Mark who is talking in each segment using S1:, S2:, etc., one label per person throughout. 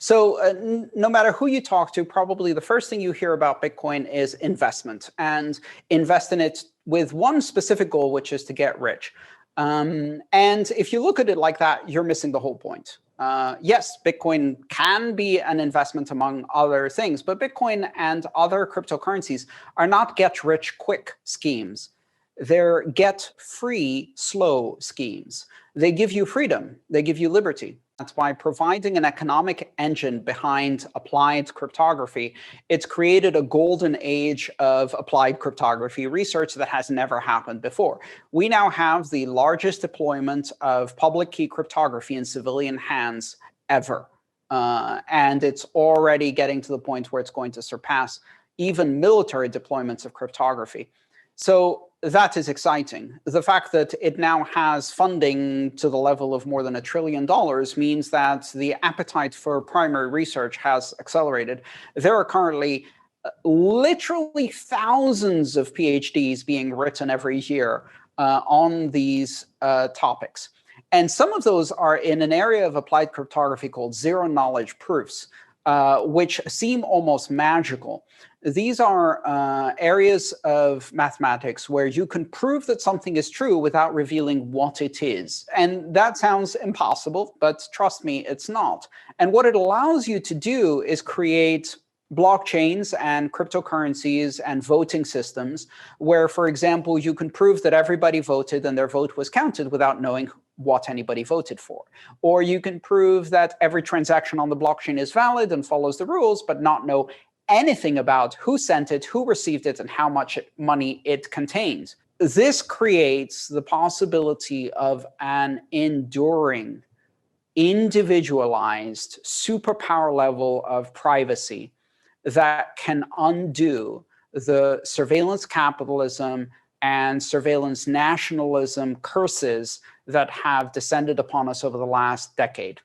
S1: So no matter who you talk to, probably the first thing you hear about Bitcoin is investment, and invest in it with one specific goal, which is to get rich. And if you look at it like that, you're missing the whole point. Yes, Bitcoin can be an investment among other things, but Bitcoin and other cryptocurrencies are not get-rich-quick schemes. They're get-free, slow schemes. They give you freedom. They give you liberty. That's by providing an economic engine behind applied cryptography, it's created a golden age of applied cryptography research that has never happened before. We now have the largest deployment of public key cryptography in civilian hands ever. And it's already getting to the point where it's going to surpass even military deployments of cryptography. So that is exciting. The fact that it now has funding to the level of more than $1 trillion means that the appetite for primary research has accelerated. There are currently literally thousands of PhDs being written every year on these topics. And some of those are in an area of applied cryptography called zero-knowledge proofs, which seem almost magical. These are areas of mathematics where you can prove that something is true without revealing what it is. And that sounds impossible, but trust me, it's not. And what it allows you to do is create blockchains and cryptocurrencies and voting systems where, for example, you can prove that everybody voted and their vote was counted without knowing what anybody voted for. Or you can prove that every transaction on the blockchain is valid and follows the rules, but not know anything about who sent it, who received it, and how much money it contains. This creates the possibility of an enduring, individualized, superpower level of privacy that can undo the surveillance capitalism and surveillance nationalism curses that have descended upon us over the last decade.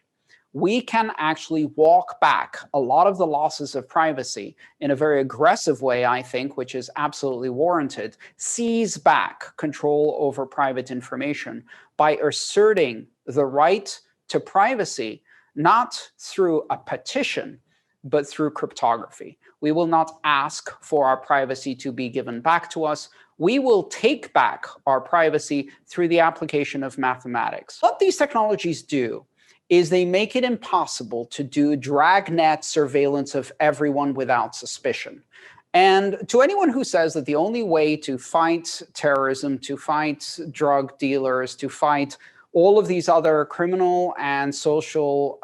S1: We can actually walk back a lot of the losses of privacy in a very aggressive way, I think, which is absolutely warranted, seize back control over private information by asserting the right to privacy, not through a petition, but through cryptography. We will not ask for our privacy to be given back to us. We will take back our privacy through the application of mathematics. What these technologies do is they make it impossible to do dragnet surveillance of everyone without suspicion. And to anyone who says that the only way to fight terrorism, to fight drug dealers, to fight all of these other criminal and social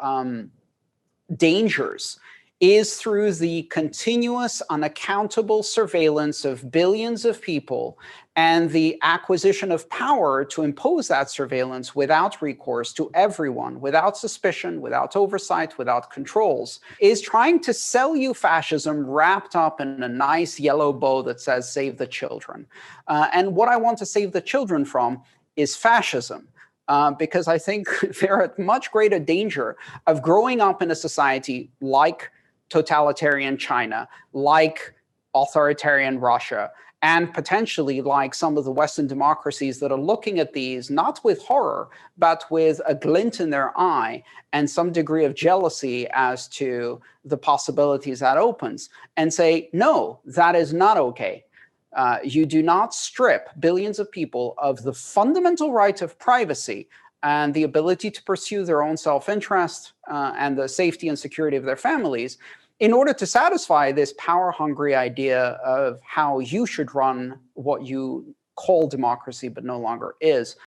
S1: dangers is through the continuous, unaccountable surveillance of billions of people and the acquisition of power to impose that surveillance without recourse to everyone, without suspicion, without oversight, without controls, is trying to sell you fascism wrapped up in a nice yellow bow that says, save the children. And what I want to save the children from is fascism. Because I think they're at much greater danger of growing up in a society like totalitarian China, like authoritarian Russia, and potentially like some of the Western democracies that are looking at these, not with horror, but with a glint in their eye and some degree of jealousy as to the possibilities that opens, and say, no, that is not okay. You do not strip billions of people of the fundamental right of privacy and the ability to pursue their own self-interest and the safety and security of their families in order to satisfy this power-hungry idea of how you should run what you call democracy but no longer is.